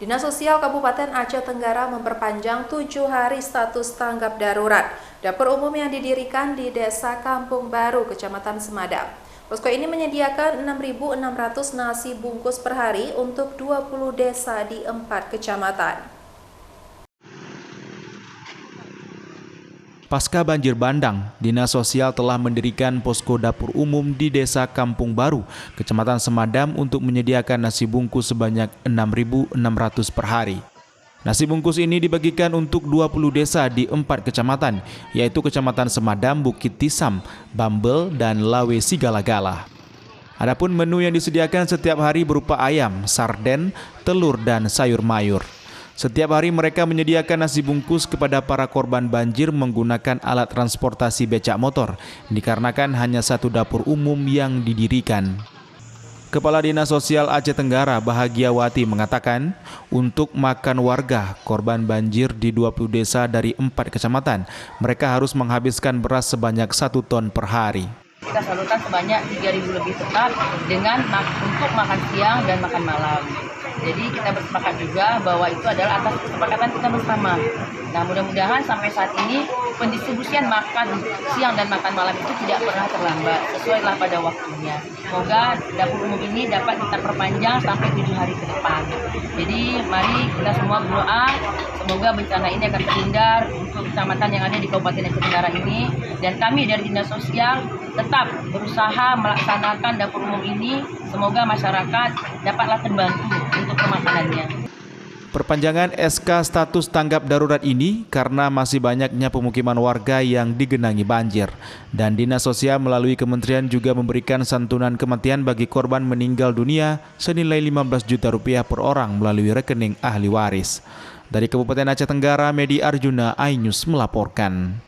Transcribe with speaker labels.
Speaker 1: Dinas Sosial Kabupaten Aceh Tenggara memperpanjang 7 hari status tanggap darurat dapur umum yang didirikan di Desa Kampung Baru, Kecamatan Semadam. Posko ini menyediakan 6.600 nasi bungkus per hari untuk 20 desa di 4 kecamatan.
Speaker 2: Pasca banjir bandang, Dinas Sosial telah mendirikan posko dapur umum di Desa Kampung Baru, Kecamatan Semadam untuk menyediakan nasi bungkus sebanyak 6.600 per hari. Nasi bungkus ini dibagikan untuk 20 desa di 4 kecamatan, yaitu Kecamatan Semadam, Bukit Tisam, Bambel, dan Lawe Sigala-gala. Adapun menu yang disediakan setiap hari berupa ayam, sarden, telur, dan sayur mayur. Setiap hari mereka menyediakan nasi bungkus kepada para korban banjir menggunakan alat transportasi becak motor, dikarenakan hanya satu dapur umum yang didirikan. Kepala Dinas Sosial Aceh Tenggara, Bahagiawati, mengatakan untuk makan warga korban banjir di 20 desa dari 4 kecamatan, mereka harus menghabiskan beras sebanyak 1 ton per hari.
Speaker 3: Kita salurkan sebanyak 3.000 lebih tetap dengan untuk makan siang dan makan malam. Jadi kita bersepakat juga bahwa itu adalah atas kesepakatan kita bersama. Nah, mudah-mudahan sampai saat ini pendistribusian makan siang dan makan malam itu tidak pernah terlambat, sesuailah pada waktunya. Semoga dapur umum ini dapat kita perpanjang sampai 7 hari ke depan. Jadi mari kita semua berdoa, semoga bencana ini akan terhindar untuk kecamatan yang ada di Kabupaten Aceh Tenggara ini. Dan kami dari Dinas Sosial tetap berusaha melaksanakan dapur umum ini. Semoga masyarakat dapatlah terbantu untuk permakanannya.
Speaker 2: Perpanjangan SK status tanggap darurat ini karena masih banyaknya pemukiman warga yang digenangi banjir. Dan Dinas Sosial melalui kementerian juga memberikan santunan kematian bagi korban meninggal dunia senilai 15 juta rupiah per orang melalui rekening ahli waris. Dari Kabupaten Aceh Tenggara, Medi Arjuna, iNews melaporkan.